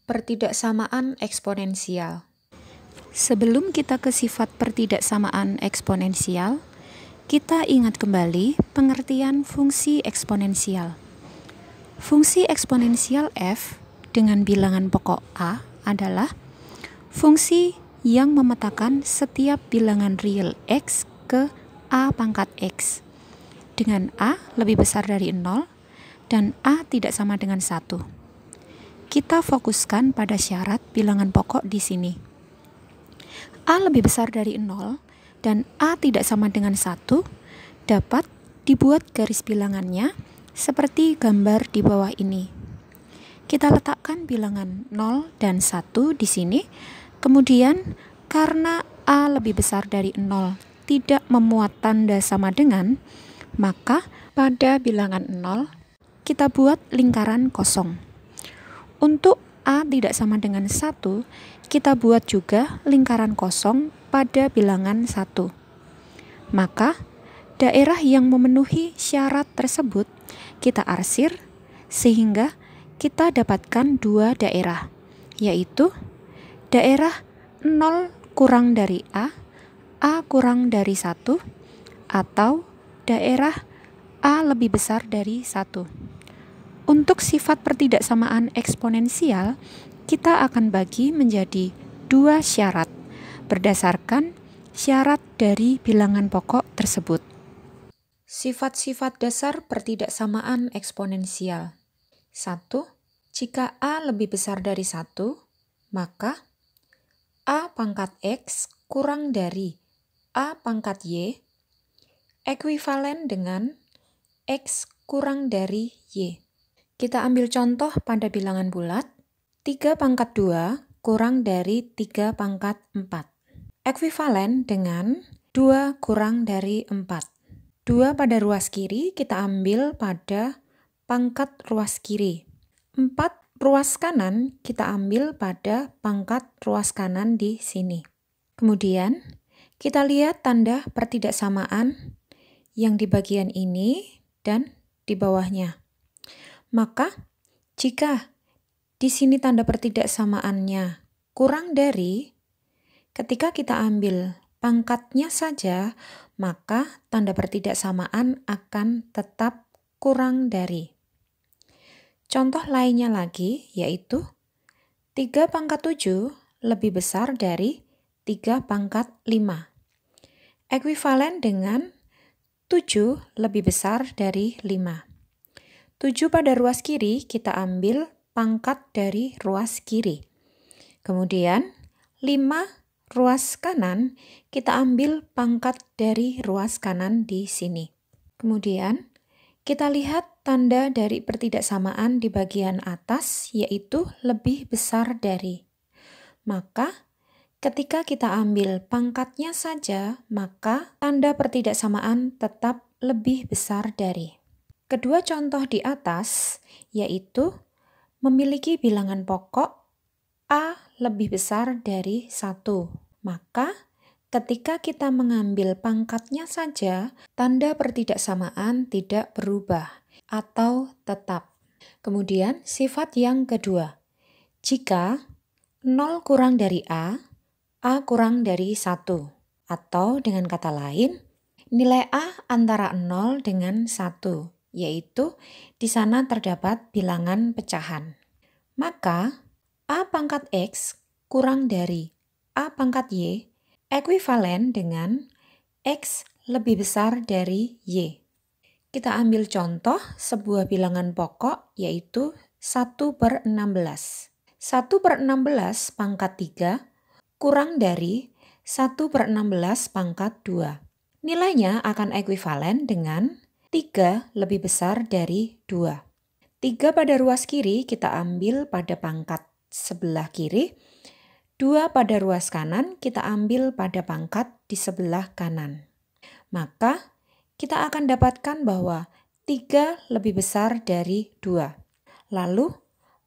Pertidaksamaan eksponensial. Sebelum kita ke sifat pertidaksamaan eksponensial, kita ingat kembali pengertian fungsi eksponensial. Fungsi eksponensial f dengan bilangan pokok a adalah fungsi yang memetakan setiap bilangan real x ke a pangkat x dengan a lebih besar dari 0 dan a tidak sama dengan 1. Kita fokuskan pada syarat bilangan pokok di sini. A lebih besar dari 0 dan A tidak sama dengan 1 dapat dibuat garis bilangannya seperti gambar di bawah ini. Kita letakkan bilangan 0 dan 1 di sini. Kemudian karena A lebih besar dari 0 tidak memuat tanda sama dengan, maka pada bilangan 0 kita buat lingkaran kosong. Untuk A tidak sama dengan 1, kita buat juga lingkaran kosong pada bilangan 1. Maka, daerah yang memenuhi syarat tersebut kita arsir sehingga kita dapatkan dua daerah, yaitu daerah 0 kurang dari A kurang dari 1, atau daerah A lebih besar dari 1. Untuk sifat pertidaksamaan eksponensial, kita akan bagi menjadi dua syarat berdasarkan syarat dari bilangan pokok tersebut. Sifat-sifat dasar pertidaksamaan eksponensial. 1. Jika A lebih besar dari 1, maka A pangkat X kurang dari A pangkat Y ekuivalen dengan X kurang dari Y. Kita ambil contoh pada bilangan bulat, 3 pangkat 2 kurang dari 3 pangkat 4. Ekuivalen dengan 2 kurang dari 4. 2 pada ruas kiri kita ambil pada pangkat ruas kiri. 4 ruas kanan kita ambil pada pangkat ruas kanan di sini. Kemudian kita lihat tanda pertidaksamaan yang di bagian ini dan di bawahnya. Maka, jika di sini tanda pertidaksamaannya kurang dari, ketika kita ambil pangkatnya saja, maka tanda pertidaksamaan akan tetap kurang dari. Contoh lainnya lagi, yaitu 3 pangkat 7 lebih besar dari 3 pangkat 5. Ekuivalen dengan 7 lebih besar dari 5. 7 pada ruas kiri kita ambil pangkat dari ruas kiri. Kemudian 5 ruas kanan kita ambil pangkat dari ruas kanan di sini. Kemudian kita lihat tanda dari pertidaksamaan di bagian atas, yaitu lebih besar dari. Maka ketika kita ambil pangkatnya saja, maka tanda pertidaksamaan tetap lebih besar dari. Kedua contoh di atas yaitu memiliki bilangan pokok A lebih besar dari 1. Maka ketika kita mengambil pangkatnya saja, tanda pertidaksamaan tidak berubah atau tetap. Kemudian sifat yang kedua, jika 0 kurang dari A kurang dari 1. Atau dengan kata lain, nilai A antara 0 dengan 1. Yaitu di sana terdapat bilangan pecahan. Maka A pangkat X kurang dari A pangkat Y ekuivalen dengan X lebih besar dari Y. Kita ambil contoh sebuah bilangan pokok yaitu 1/16. 1/16 pangkat 3 kurang dari 1/16 pangkat 2. Nilainya akan ekuivalen dengan 3 lebih besar dari 2. 3 pada ruas kiri kita ambil pada pangkat sebelah kiri. 2 pada ruas kanan kita ambil pada pangkat di sebelah kanan. Maka kita akan dapatkan bahwa 3 lebih besar dari 2. Lalu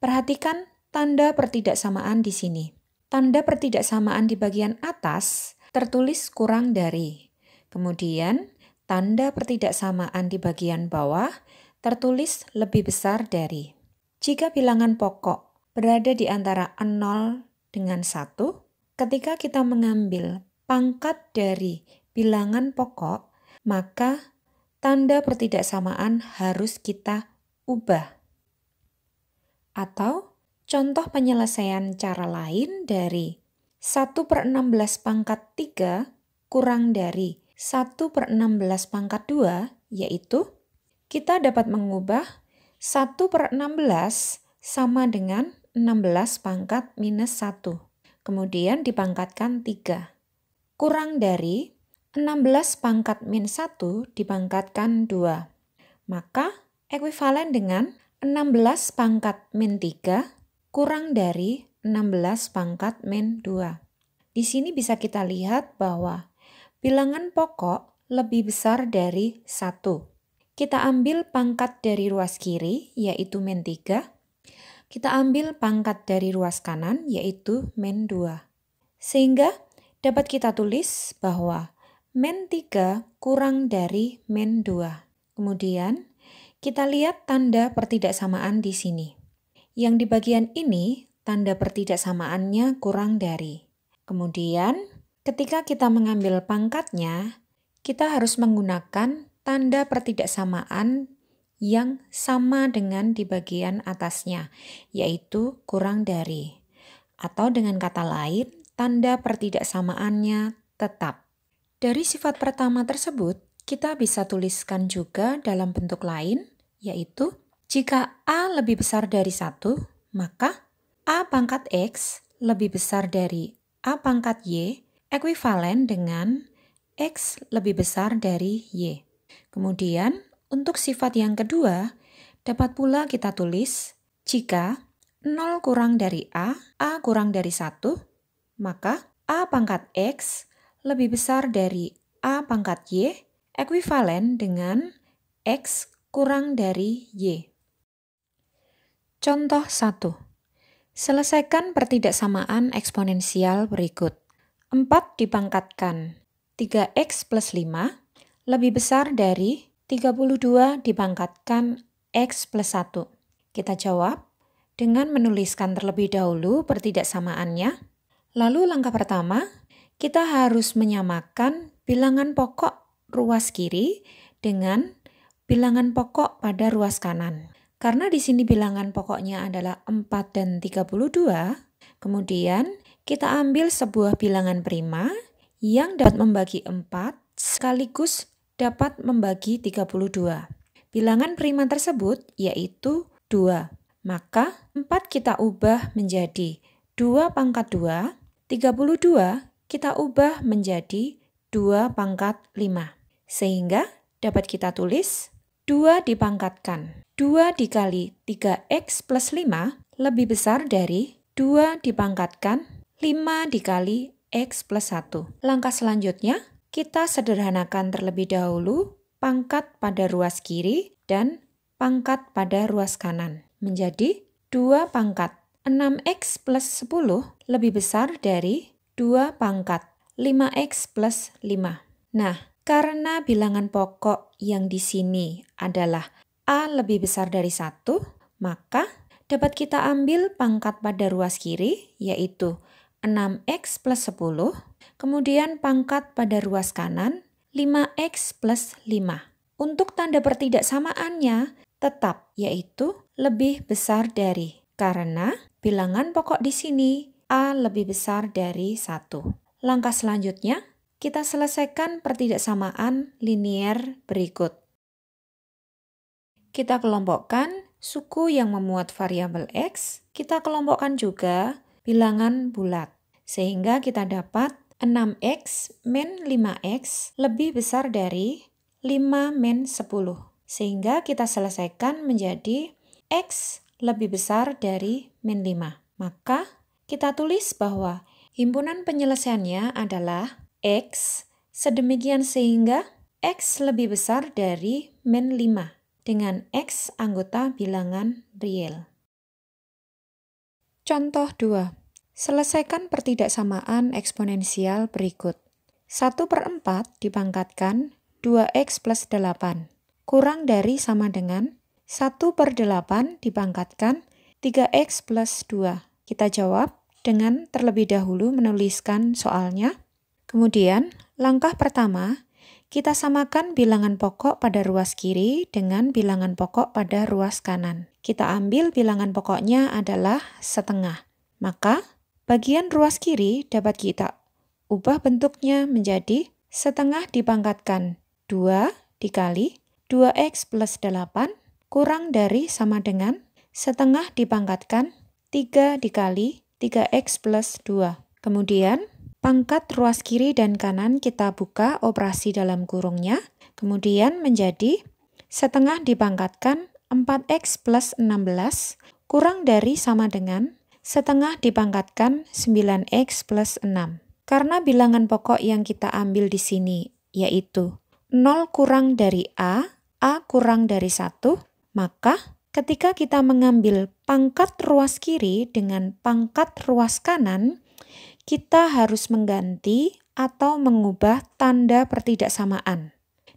perhatikan tanda pertidaksamaan di sini. Tanda pertidaksamaan di bagian atas tertulis kurang dari. Kemudian tanda pertidaksamaan di bagian bawah tertulis lebih besar dari. Jika bilangan pokok berada di antara 0 dengan 1, ketika kita mengambil pangkat dari bilangan pokok, maka tanda pertidaksamaan harus kita ubah. Atau contoh penyelesaian cara lain dari 1/16 pangkat 3 kurang dari 1/16 pangkat 2, yaitu kita dapat mengubah 1/16 sama dengan 16 pangkat minus 1. Kemudian dipangkatkan 3. Kurang dari 16 pangkat min 1 dipangkatkan 2. Maka ekuivalen dengan 16 pangkat min 3 kurang dari 16 pangkat min 2. Di sini bisa kita lihat bahwa bilangan pokok lebih besar dari 1. Kita ambil pangkat dari ruas kiri, yaitu min 3. Kita ambil pangkat dari ruas kanan, yaitu min 2. Sehingga dapat kita tulis bahwa min 3 kurang dari min 2. Kemudian kita lihat tanda pertidaksamaan di sini. Yang di bagian ini, tanda pertidaksamaannya kurang dari. Kemudian ketika kita mengambil pangkatnya, kita harus menggunakan tanda pertidaksamaan yang sama dengan di bagian atasnya, yaitu kurang dari. Atau dengan kata lain, tanda pertidaksamaannya tetap. Dari sifat pertama tersebut, kita bisa tuliskan juga dalam bentuk lain, yaitu jika A lebih besar dari 1, maka A pangkat X lebih besar dari A pangkat Y ekuivalen dengan X lebih besar dari Y. Kemudian, untuk sifat yang kedua, dapat pula kita tulis jika 0 kurang dari A kurang dari 1, maka A pangkat X lebih besar dari A pangkat Y ekuivalen dengan X kurang dari Y. Contoh 1. Selesaikan pertidaksamaan eksponensial berikut. 4 dipangkatkan 3x plus 5 lebih besar dari 32 dipangkatkan X plus 1. Kita jawab dengan menuliskan terlebih dahulu pertidaksamaannya. Lalu langkah pertama, kita harus menyamakan bilangan pokok ruas kiri dengan bilangan pokok pada ruas kanan. Karena di sini bilangan pokoknya adalah 4 dan 32, kemudian kita ambil sebuah bilangan prima yang dapat membagi 4 sekaligus dapat membagi 32. Bilangan prima tersebut yaitu 2. Maka 4 kita ubah menjadi 2 pangkat 2, 32 kita ubah menjadi 2 pangkat 5. Sehingga dapat kita tulis 2 dipangkatkan 2 dikali 3x plus 5 lebih besar dari 2 dipangkatkan 5 dikali x plus 1. Langkah selanjutnya, kita sederhanakan terlebih dahulu pangkat pada ruas kiri dan pangkat pada ruas kanan. Menjadi 2 pangkat 6x plus 10 lebih besar dari 2 pangkat 5x plus 5. Nah, karena bilangan pokok yang di sini adalah A lebih besar dari 1, maka dapat kita ambil pangkat pada ruas kiri, yaitu 6x plus 10, kemudian pangkat pada ruas kanan, 5x plus 5. Untuk tanda pertidaksamaannya tetap, yaitu lebih besar dari. Karena bilangan pokok di sini A lebih besar dari 1. Langkah selanjutnya, kita selesaikan pertidaksamaan linier berikut. Kita kelompokkan suku yang memuat variabel X, kita kelompokkan juga bilangan bulat. Sehingga kita dapat 6x min 5x lebih besar dari 5 min 10. Sehingga kita selesaikan menjadi x lebih besar dari min 5. Maka kita tulis bahwa himpunan penyelesaiannya adalah x sedemikian sehingga x lebih besar dari min 5 dengan x anggota bilangan real. Contoh 2. Selesaikan pertidaksamaan eksponensial berikut. 1/4 dipangkatkan 2x plus 8 kurang dari sama dengan 1/8 dipangkatkan 3x plus 2. Kita jawab dengan terlebih dahulu menuliskan soalnya. Kemudian, langkah pertama, kita samakan bilangan pokok pada ruas kiri dengan bilangan pokok pada ruas kanan. Kita ambil bilangan pokoknya adalah setengah. Maka, bagian ruas kiri dapat kita ubah bentuknya menjadi setengah dipangkatkan 2 dikali 2x plus 8 kurang dari sama dengan setengah dipangkatkan 3 dikali 3x plus 2. Kemudian, pangkat ruas kiri dan kanan kita buka operasi dalam kurungnya, kemudian menjadi setengah dipangkatkan 4x plus 16 kurang dari sama dengan setengah dipangkatkan 9x plus 6. Karena bilangan pokok yang kita ambil di sini yaitu 0 kurang dari A kurang dari 1, maka ketika kita mengambil pangkat ruas kiri dengan pangkat ruas kanan, kita harus mengganti atau mengubah tanda pertidaksamaan.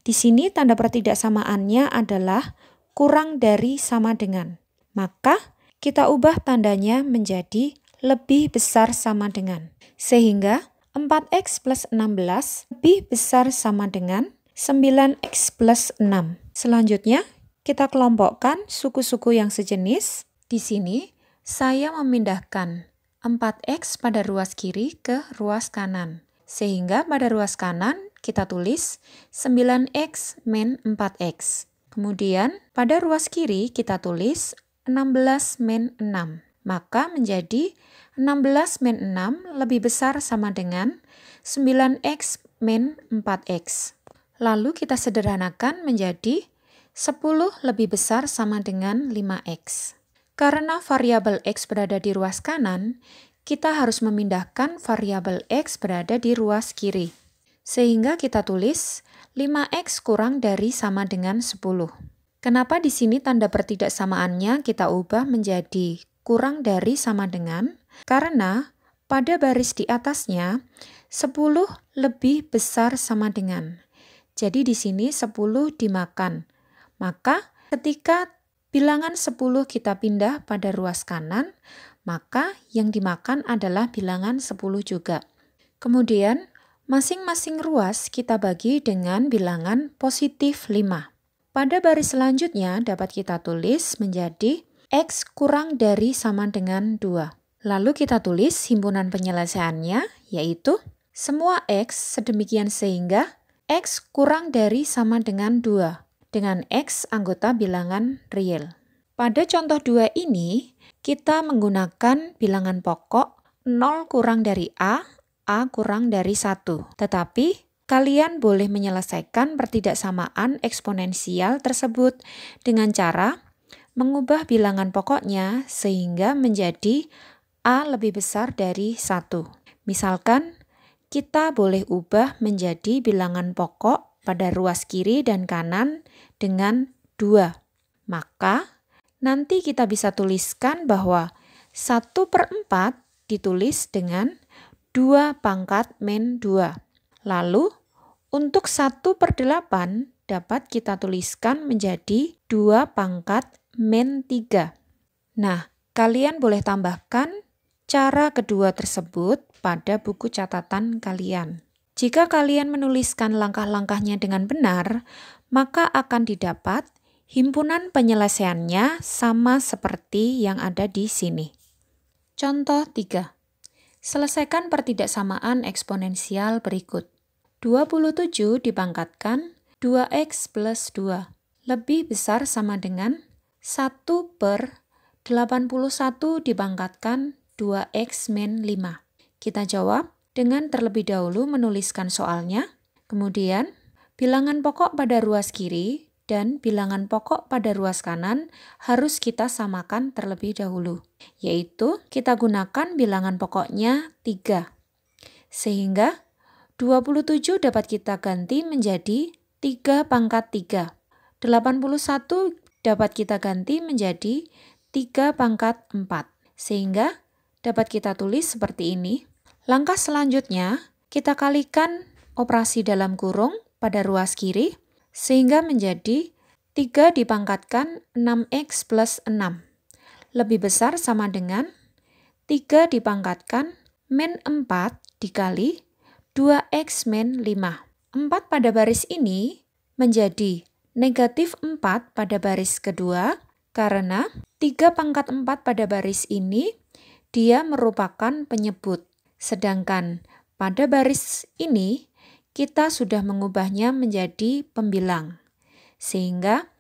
Di sini tanda pertidaksamaannya adalah kurang dari sama dengan. Maka kita ubah tandanya menjadi lebih besar sama dengan. Sehingga 4x plus 16 lebih besar sama dengan 9x plus 6. Selanjutnya, kita kelompokkan suku-suku yang sejenis. Di sini, saya memindahkan 4x pada ruas kiri ke ruas kanan. Sehingga pada ruas kanan kita tulis 9x min 4x. Kemudian pada ruas kiri kita tulis 16 min 6. Maka menjadi 16 min 6 lebih besar sama dengan 9x min 4x. Lalu kita sederhanakan menjadi 10 lebih besar sama dengan 5x. Karena variabel x berada di ruas kanan, kita harus memindahkan variabel x berada di ruas kiri. Sehingga kita tulis 5x kurang dari sama dengan 10. Kenapa di sini tanda pertidaksamaannya kita ubah menjadi kurang dari sama dengan? Karena pada baris di atasnya 10 lebih besar sama dengan. Jadi di sini 10 dimakan. Maka ketika bilangan 10 kita pindah pada ruas kanan, maka yang dimakan adalah bilangan 10 juga. Kemudian, masing-masing ruas kita bagi dengan bilangan positif 5. Pada baris selanjutnya dapat kita tulis menjadi x kurang dari sama dengan 2. Lalu kita tulis himpunan penyelesaiannya, yaitu semua x sedemikian sehingga x kurang dari sama dengan 2. Dengan X anggota bilangan real. Pada contoh 2 ini, kita menggunakan bilangan pokok 0 kurang dari A kurang dari 1. Tetapi, kalian boleh menyelesaikan pertidaksamaan eksponensial tersebut dengan cara mengubah bilangan pokoknya sehingga menjadi A lebih besar dari 1. Misalkan, kita boleh ubah menjadi bilangan pokok pada ruas kiri dan kanan dengan 2. Maka, nanti kita bisa tuliskan bahwa 1/4 ditulis dengan 2 pangkat min 2. Lalu, untuk 1/8 dapat kita tuliskan menjadi 2 pangkat min 3. Nah, kalian boleh tambahkan cara kedua tersebut pada buku catatan kalian. Jika kalian menuliskan langkah-langkahnya dengan benar, maka akan didapat himpunan penyelesaiannya sama seperti yang ada di sini. Contoh 3. Selesaikan pertidaksamaan eksponensial berikut. 27 dipangkatkan 2x plus 2 lebih besar sama dengan 1/81 dipangkatkan 2x min 5. Kita jawab dengan terlebih dahulu menuliskan soalnya, kemudian bilangan pokok pada ruas kiri dan bilangan pokok pada ruas kanan harus kita samakan terlebih dahulu, yaitu kita gunakan bilangan pokoknya 3. Sehingga 27 dapat kita ganti menjadi 3 pangkat 3. 81 dapat kita ganti menjadi 3 pangkat 4. Sehingga dapat kita tulis seperti ini. Langkah selanjutnya, kita kalikan operasi dalam kurung pada ruas kiri, sehingga menjadi 3 dipangkatkan 6x plus 6. lebih besar sama dengan 3 dipangkatkan min 4 dikali 2x min 5. 4 pada baris ini menjadi negatif 4 pada baris kedua karena 3 pangkat 4 pada baris ini dia merupakan penyebut. Sedangkan pada baris ini kita sudah mengubahnya menjadi pembilang. Sehingga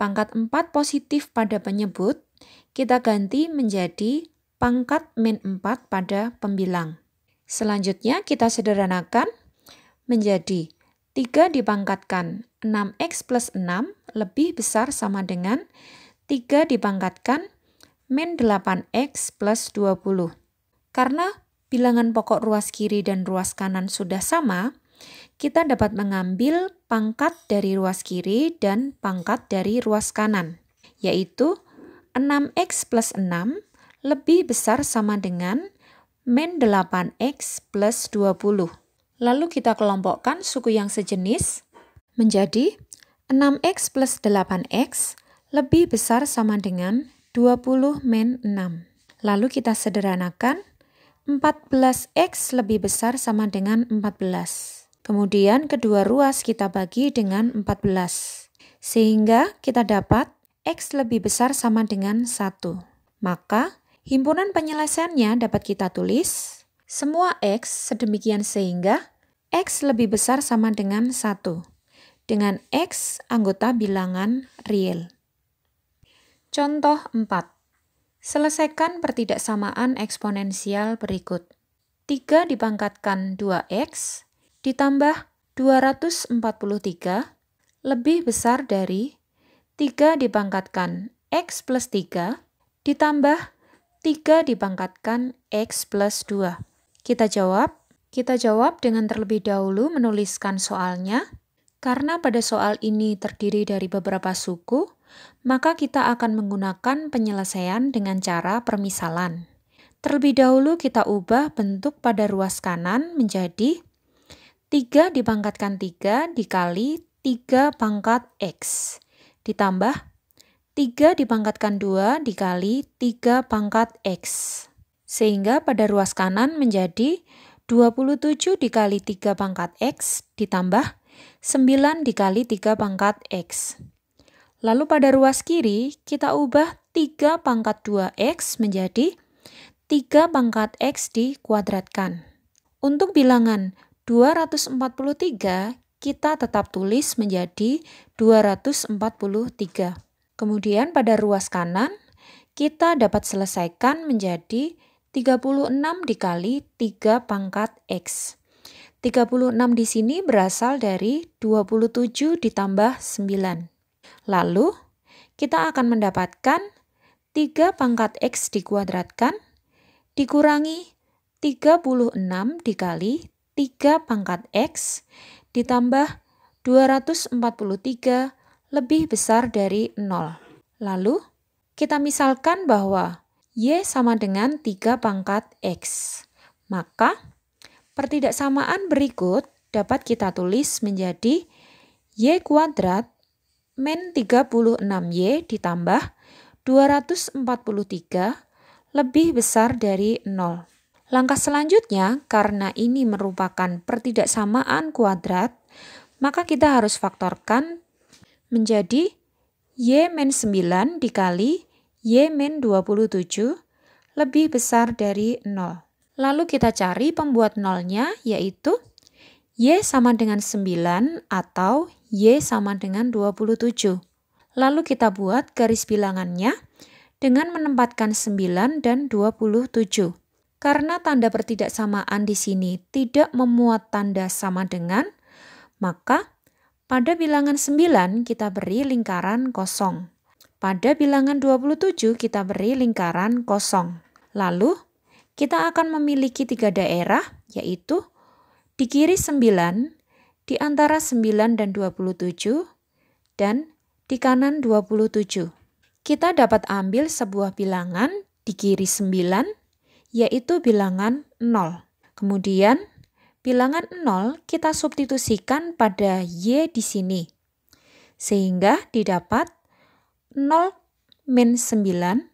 pangkat 4 positif pada penyebut kita ganti menjadi pangkat min 4 pada pembilang. Selanjutnya kita sederhanakan menjadi 3 dipangkatkan 6x plus 6 lebih besar sama dengan 3 dipangkatkan min 8x plus 20. Karena bilangan pokok ruas kiri dan ruas kanan sudah sama, kita dapat mengambil pangkat dari ruas kiri dan pangkat dari ruas kanan, yaitu 6x plus 6 lebih besar sama dengan min 8x plus 20. Lalu kita kelompokkan suku yang sejenis menjadi 6x plus 8x lebih besar sama dengan 20 min 6. Lalu kita sederhanakan 14x lebih besar sama dengan 14. Kemudian kedua ruas kita bagi dengan 14. Sehingga kita dapat x lebih besar sama dengan 1. Maka himpunan penyelesaiannya dapat kita tulis semua x sedemikian sehingga x lebih besar sama dengan 1. Dengan x anggota bilangan real. Contoh 4. Selesaikan pertidaksamaan eksponensial berikut. 3 dipangkatkan 2x ditambah 243 lebih besar dari 3 dipangkatkan x plus 3 ditambah 3 dipangkatkan x plus 2. Kita jawab dengan terlebih dahulu menuliskan soalnya. Karena pada soal ini terdiri dari beberapa suku, maka kita akan menggunakan penyelesaian dengan cara permisalan. Terlebih dahulu kita ubah bentuk pada ruas kanan menjadi 3 dipangkatkan 3 dikali 3 pangkat x ditambah 3 dipangkatkan 2 dikali 3 pangkat x. Sehingga pada ruas kanan menjadi 27 dikali 3 pangkat x ditambah 9 dikali 3 pangkat x. Lalu pada ruas kiri kita ubah 3 pangkat 2x menjadi 3 pangkat x dikuadratkan. Untuk bilangan 243 kita tetap tulis menjadi 243. Kemudian pada ruas kanan, kita dapat selesaikan menjadi 36 dikali 3 pangkat x. 36 di sini berasal dari 27 ditambah 9. Lalu, kita akan mendapatkan 3 pangkat x dikuadratkan dikurangi 36 dikali 3 pangkat x ditambah 243 lebih besar dari 0. Lalu, kita misalkan bahwa y sama dengan 3 pangkat x. Maka, pertidaksamaan berikut dapat kita tulis menjadi y kuadrat min 36y ditambah 243 lebih besar dari 0. Langkah selanjutnya, karena ini merupakan pertidaksamaan kuadrat, maka kita harus faktorkan menjadi y min 9 dikali y min 27 lebih besar dari 0. Lalu kita cari pembuat nolnya, yaitu y sama dengan 9 atau y sama dengan 27. Lalu kita buat garis bilangannya dengan menempatkan 9 dan 27. Karena tanda pertidaksamaan di sini tidak memuat tanda sama dengan, maka pada bilangan 9 kita beri lingkaran kosong. Pada bilangan 27 kita beri lingkaran kosong. Lalu kita akan memiliki 3 daerah, yaitu di kiri 9, di antara 9 dan 27, dan di kanan 27. Kita dapat ambil sebuah bilangan di kiri 9, yaitu bilangan 0. Kemudian bilangan 0 kita substitusikan pada y di sini. Sehingga didapat 0 min 9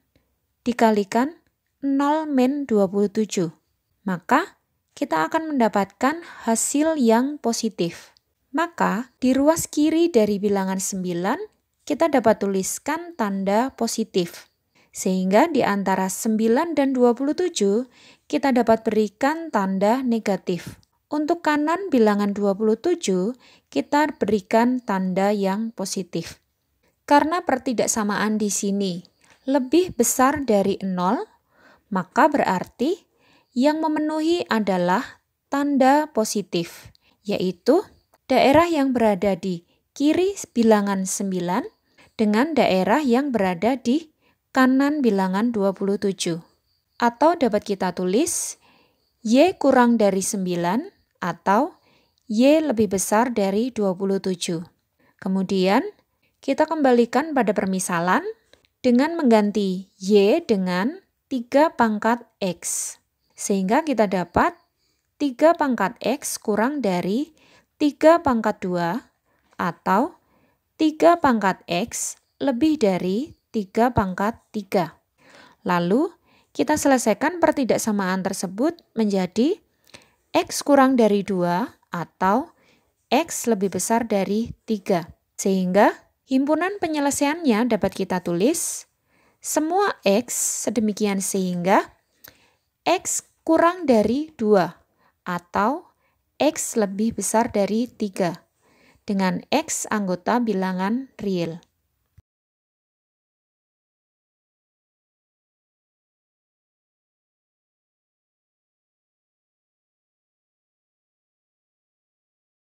dikalikan 0 min 27. Maka kita akan mendapatkan hasil yang positif. Maka di ruas kiri dari bilangan 9, kita dapat tuliskan tanda positif. Sehingga di antara 9 dan 27, kita dapat berikan tanda negatif. Untuk kanan bilangan 27, kita berikan tanda yang positif. Karena pertidaksamaan di sini lebih besar dari 0, maka berarti yang memenuhi adalah tanda positif, yaitu daerah yang berada di kiri bilangan 9 dengan daerah yang berada di kanan bilangan 27. Atau dapat kita tulis Y kurang dari 9 atau Y lebih besar dari 27. Kemudian kita kembalikan pada permisalan dengan mengganti Y dengan 3 pangkat X. Sehingga kita dapat 3 pangkat X kurang dari 3 pangkat 2 atau 3 pangkat X lebih dari 3 pangkat 3. Lalu kita selesaikan pertidaksamaan tersebut menjadi X kurang dari 2 atau X lebih besar dari 3. Sehingga himpunan penyelesaiannya dapat kita tulis semua X sedemikian sehingga X kurang dari 2 atau X lebih besar dari 3 dengan X anggota bilangan real.